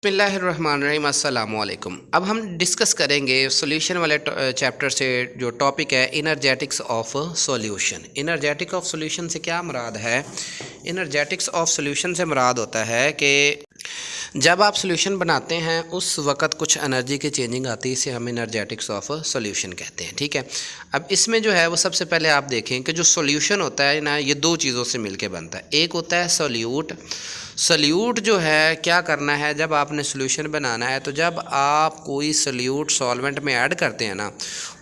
बिस्मिल्लाहिर्रहमानिर्रहीम अस्सलाम वालेकुम। अब हम डिस्कस करेंगे सॉल्यूशन वाले चैप्टर से जो टॉपिक है energetics of solution. Energetic of solution से क्या मुराद है? इनर्जेटिक्स ऑफ सॉल्यूशन से मुराद होता है कि जब आप सॉल्यूशन बनाते हैं उस वक़्त कुछ एनर्जी की चेंजिंग आती है, इसे हम इनर्जेटिक्स ऑफ सॉल्यूशन कहते हैं। ठीक है, अब इसमें जो है वो सबसे पहले आप देखें कि जो सॉल्यूशन होता है ना, ये दो चीज़ों से मिलके बनता है। एक होता है सॉल्यूट। सॉल्यूट जो है क्या करना है, जब आपने सॉल्यूशन बनाना है तो जब आप कोई सॉल्यूट सॉल्वेंट में ऐड करते हैं ना,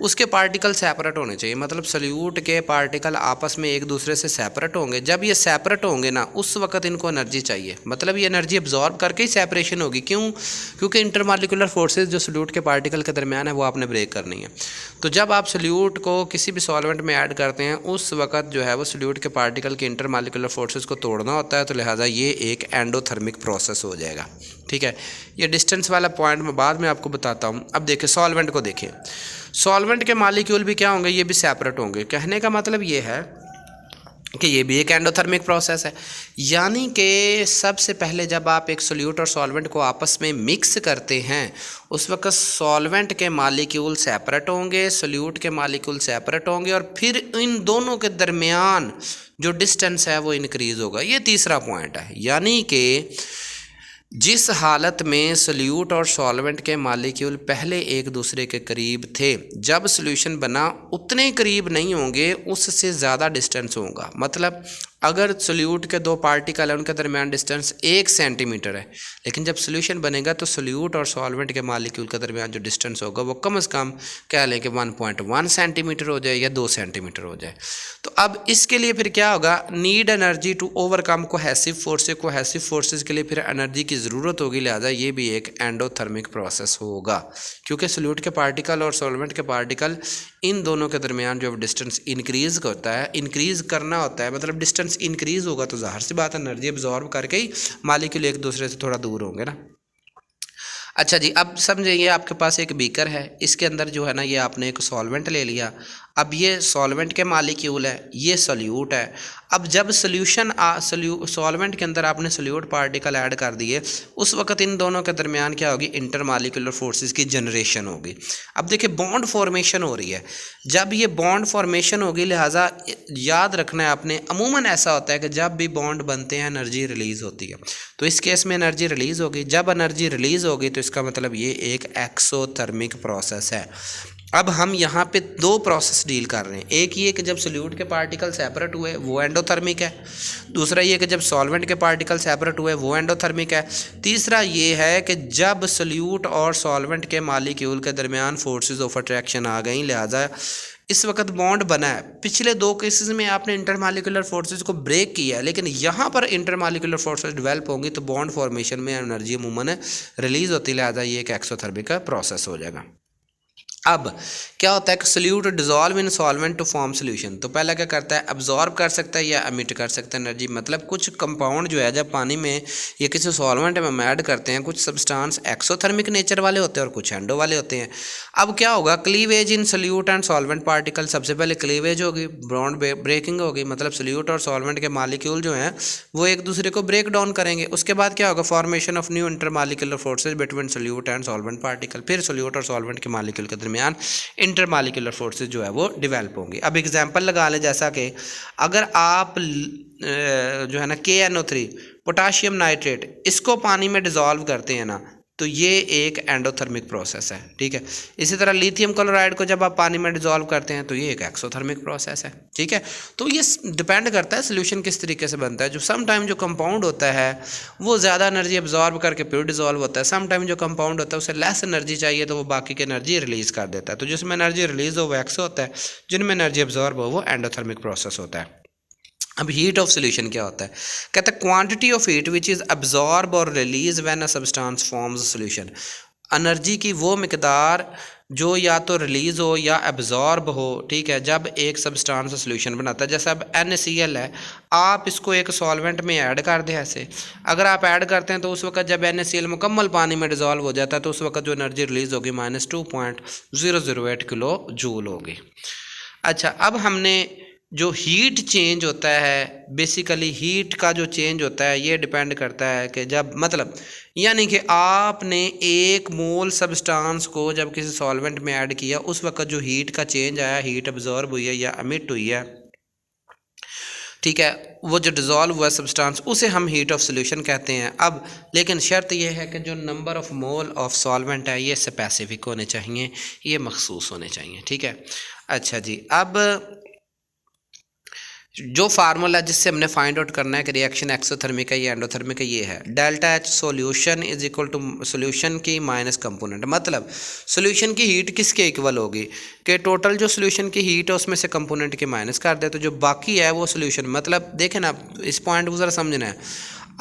उसके पार्टिकल सेपरेट होने चाहिए। मतलब सॉल्यूट के पार्टिकल आपस में एक दूसरे से सेपरेट होंगे। जब ये सेपरेट होंगे ना, उस वक्त इनको एनर्जी चाहिए। मतलब ये एनर्जी एब्जॉर्ब करके ही सेपरेशन होगी। क्यों? क्योंकि इंटरमॉलिक्यूलर फोर्सेस जो सॉल्यूट के पार्टिकल के दरमियान है वो आपने ब्रेक करनी है। तो जब आप सॉल्यूट को किसी भी सॉल्वेंट में ऐड करते हैं उस वक्त जो है वो सॉल्यूट के पार्टिकल के इंटरमॉलिक्यूलर फोर्सेस को तोड़ना होता है, तो लिहाजा ये एक एंडोथर्मिक प्रोसेस हो जाएगा। ठीक है, ये डिस्टेंस वाला पॉइंट मैं बाद में आपको बताता हूँ। अब देखिए सॉल्वेंट को देखिए, सॉल्वेंट के मॉलिक्यूल भी क्या होंगे, ये भी सेपरेट होंगे। कहने का मतलब ये है कि ये भी एक एंडोथर्मिक प्रोसेस है। यानी कि सबसे पहले जब आप एक सोल्यूट और सॉल्वेंट को आपस में मिक्स करते हैं उस वक्त सॉल्वेंट के मॉलिक्यूल सेपरेट होंगे, सोल्यूट के मॉलिक्यूल सेपरेट होंगे, और फिर इन दोनों के दरमियान जो डिस्टेंस है वो इंक्रीज़ होगा। ये तीसरा पॉइंट है। यानी कि जिस हालत में सोल्यूट और सॉल्वेंट के मॉलिक्यूल पहले एक दूसरे के करीब थे, जब सॉल्यूशन बना उतने करीब नहीं होंगे, उससे ज़्यादा डिस्टेंस होगा। मतलब अगर सोल्यूट के दो पार्टिकल हैं उनके दरमियान डिस्टेंस 1 सेंटीमीटर है, लेकिन जब सॉल्यूशन बनेगा तो सोल्यूट और सॉल्वेंट के मॉलिक्यूल के दरमियान जो डिस्टेंस होगा वो कम से कम कह लें कि 1.1 सेंटीमीटर हो जाए या 2 सेंटीमीटर हो जाए। तो अब इसके लिए फिर क्या होगा, need energy to overcome cohesive forces. Cohesive forces के लिए फिर एनर्जी की ज़रूरत होगी, लिहाजा ये भी एक एंडोथर्मिक प्रोसेस होगा। क्योंकि सोल्यूट के पार्टिकल और सॉल्वेंट के पार्टिकल इन दोनों के दरमियान जो डिस्टेंस इंक्रीज़ होता है, इंक्रीज़ करना होता है, मतलब डिस्टेंस इंक्रीज़ होगा तो ज़ाहिर सी बात है एनर्जी एब्जॉर्ब करके ही मॉलिक्यूल एक दूसरे से थोड़ा दूर होंगे ना। अच्छा जी, अब समझिए ये आपके पास एक बीकर है, इसके अंदर जो है ना ये आपने एक सॉल्वेंट ले लिया। अब ये सॉल्वेंट के मॉलिक्यूल है, ये सोल्यूट है। अब जब सॉल्वेंट के अंदर आपने सोल्यूट पार्टिकल ऐड कर दिए, उस वक्त इन दोनों के दरमियान क्या होगी, इंटरमॉलिक्यूलर फोर्सेस की जनरेशन होगी। अब देखिए बॉन्ड फॉर्मेशन हो रही है। जब ये बॉन्ड फॉर्मेशन होगी, लिहाजा याद रखना है आपने, अमूमन ऐसा होता है कि जब भी बॉन्ड बनते हैं एनर्जी रिलीज़ होती है। तो इस केस में एनर्जी रिलीज़ होगी। जब एनर्जी रिलीज़ होगी तो इसका मतलब ये एक एक्सोथर्मिक प्रोसेस है। अब हम यहाँ पे दो प्रोसेस डील कर रहे हैं। एक ये कि जब सोल्यूट के पार्टिकल सेपरेट हुए वो एंडोथर्मिक है। दूसरा ये कि जब सॉल्वेंट के पार्टिकल सेपरेट हुए वो एंडोथर्मिक है। तीसरा ये है कि जब सोल्यूट और सॉल्वेंट के मॉलिक्यूल के दरमियान फोर्सेस ऑफ अट्रैक्शन आ गई, लिहाजा इस वक्त बॉन्ड बना है। पिछले दो केसेस में आपने इंटरमॉलिक्यूलर फोर्सेस को ब्रेक किया है, लेकिन यहाँ पर इंटरमॉलिक्यूलर फोर्सेस डेवलप होंगी तो बॉन्ड फॉर्मेशन में एनर्जी अमूमन रिलीज़ होती है, लिहाजा ये एक एक्सोथर्मिक प्रोसेस हो जाएगा। अब क्या होता है कि solute dissolve in solvent to form solution. तो पहला क्या करता है, अब्जॉर्ब कर सकता है या एमिट कर सकता है एनर्जी। मतलब कुछ कंपाउंड जो है जब पानी में या किसी सॉल्वेंट में हम ऐड करते हैं, कुछ सब्सटेंस एक्सोथर्मिक नेचर वाले होते हैं और कुछ एंडो वाले होते हैं। अब क्या होगा, cleavage in solute and solvent particle. सबसे पहले क्लीवेज होगी, बॉन्ड ब्रेकिंग होगी, मतलब सोल्यूट और सॉल्वेंट के मॉलिक्यूल जो हैं वो एक दूसरे को ब्रेक डाउन करेंगे। उसके बाद क्या होगा, formation of new intermolecular forces between solute and solvent particle. फिर सोल्यूट और सॉल्वेंट के मॉलिक्यूल के दरमियान इंटरमॉलिक्यूलर फोर्सेस जो है वो डेवलप होंगी। अब एग्जांपल लगा लें, जैसा कि अगर आप जो है ना KNO3 पोटाशियम नाइट्रेट इसको पानी में डिज़ोल्व करते हैं ना, तो ये एक एंडोथर्मिक प्रोसेस है। ठीक है, इसी तरह लिथियम क्लोराइड को जब आप पानी में डिज़ोल्व करते हैं तो ये एक एक्सोथर्मिक प्रोसेस है। ठीक है, तो ये डिपेंड करता है सोल्यूशन किस तरीके से बनता है। जो सम टाइम जो कंपाउंड होता है वो ज़्यादा एनर्जी एब्जॉर्ब करके प्योर डिज़ोल्व होता है। सम टाइम जो कंपाउंड होता है उसे लेस एनर्जी चाहिए तो वो बाकी की एनर्जी रिलीज़ कर देता है। तो जिसमें एनर्जी रिलीज़ हो वो एक्सो होता है, जिनमें एनर्जी एब्जॉर्ब हो वो एंडोथर्मिक प्रोसेस होता है। अब हीट ऑफ सोल्यूशन क्या होता है, कहते हैं quantity of heat which is absorb और release when a substance forms solution. Energy की वो मिकदार जो या तो रिलीज़ हो या एब्जॉर्ब हो, ठीक है, जब एक सब्सटेंस सोल्यूशन बनाता है। जैसे अब NaCl है, आप इसको एक सॉल्वेंट में ऐड कर दें। ऐसे अगर आप ऐड करते हैं तो उस वक्त जब NaCl मुकम्मल पानी में डिज़ोल्व हो जाता है तो उस वक्त जो एनर्जी रिलीज़ होगी -2.008 किलो जूल होगी। अच्छा, अब हमने जो हीट चेंज होता है, बेसिकली हीट का जो चेंज होता है ये डिपेंड करता है कि जब मतलब यानी कि आपने 1 मोल सब्सटेंस को जब किसी सॉल्वेंट में ऐड किया उस वक्त जो हीट का चेंज आया, हीट अब्जॉर्ब हुई है या एमिट हुई है, ठीक है, वो जो डिज़ोल्व हुआ सब्सटेंस उसे हम हीट ऑफ सोल्यूशन कहते हैं। अब लेकिन शर्त यह है कि जो number of mole of solvent है ये स्पेसिफिक होने चाहिए, ये मखसूस होने चाहिए, ठीक है। अच्छा जी, अब जो फार्मूला जिससे हमने फाइंड आउट करना है कि रिएक्शन एक्सोथर्मिक है या एंडोथर्मिक है, ये है delta H solution is equal to solution की माइनस कंपोनेंट। मतलब सोल्यूशन की हीट किसके इक्वल होगी कि टोटल जो सोल्यूशन की हीट है उसमें से कंपोनेंट के माइनस कर दे तो जो बाकी है वो सोल्यूशन। मतलब देखें ना, इस पॉइंट को ज़रा समझना है,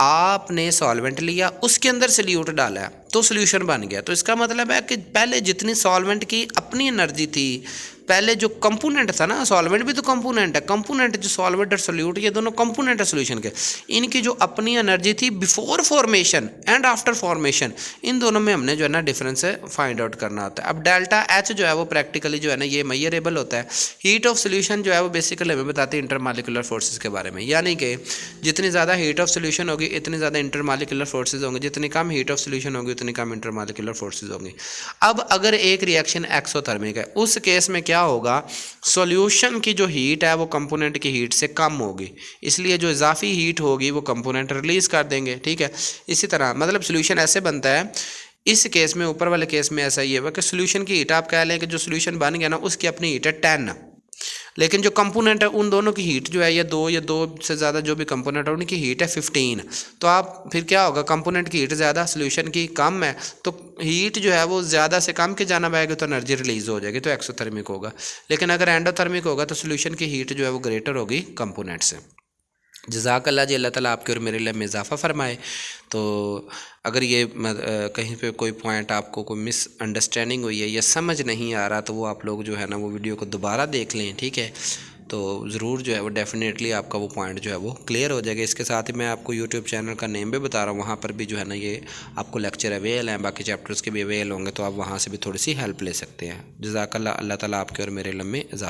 आपने सॉल्वेंट लिया उसके अंदर सल्यूट डाला है तो सोल्यूशन बन गया, तो इसका मतलब है कि पहले जितनी सॉल्वेंट की अपनी एनर्जी थी, पहले जो कंपोनेंट था ना, सॉल्वेंट भी तो कंपोनेंट है, कंपोनेंट जो सॉल्वेंट और सोल्यूट ये दोनों कंपोनेंट है सोल्यूशन के, इनकी जो अपनी एनर्जी थी before formation and after formation, इन दोनों में हमने जो है ना डिफरेंस फाइंड आउट करना होता है। अब डेल्टा एच जो है वो प्रैक्टिकली जो है ना ये मेजरेबल होता है। हीट ऑफ सोल्यूशन जो है वो बेसिकली हमें बताती है इंटरमॉलिक्यूलर फोर्सेस के बारे में, यानी कि जितनी ज़्यादा हीट ऑफ सोल्यूशन होगी इतनी ज़्यादा इंटरमॉलिक्यूलर फोर्सेज होंगे, जितनी कम हीट ऑफ सोल्यूशन होगी उतनी कम इंटरमॉलिक्यूलर फोर्सेज होंगी। अब अगर एक रिएक्शन एक्सोथर्मिक है उस केस में क्या होगा, सॉल्यूशन की जो हीट है वो कंपोनेंट की हीट से कम होगी, इसलिए जो इजाफी हीट होगी वो कंपोनेंट रिलीज कर देंगे, ठीक है। इसी तरह मतलब सॉल्यूशन ऐसे बनता है, इस केस में ऊपर वाले केस में ऐसा ही है कि सॉल्यूशन की हीट आप कह लें कि जो सॉल्यूशन बन गया ना उसकी अपनी हीट है 10, लेकिन जो कंपोनेंट है उन दोनों की हीट जो है या दो से ज़्यादा जो भी कंपोनेंट है उनकी हीट है 15। तो आप फिर क्या होगा, कंपोनेंट की हीट ज़्यादा सॉल्यूशन की कम है तो हीट जो है वो ज़्यादा से कम के जाना पाएगी तो एनर्जी रिलीज हो जाएगी, तो एक्सोथर्मिक होगा। लेकिन अगर एंडोथर्मिक होगा तो सॉल्यूशन की हीट जो है वो ग्रेटर होगी कंपोनेंट से। जज़ाकल्लाह जी, अल्लाह ताला आपके और मेरे लिए में इजाफ़ा फ़रमाए। तो अगर ये कहीं पे कोई पॉइंट आपको कोई मिसअंडरस्टैंडिंग हुई है या समझ नहीं आ रहा तो वो आप लोग जो है ना वो वीडियो को दोबारा देख लें, ठीक है। तो ज़रूर जो है वो डेफ़िनेटली आपका वो पॉइंट जो है वो क्लियर हो जाएगा। इसके साथ ही मैं आपको यूट्यूब चैनल का नेम भी बता रहा हूँ, वहाँ पर भी जो है ना ये आपको लेक्चर अवेल हैं, बाकी चैप्टर्स के भी अवेल होंगे, तो आप वहाँ से भी थोड़ी सी हेल्प ले सकते हैं। जज़ाकल्लाह, अल्लाह ताला आपके और मेरे इल्म में इजाफ़ा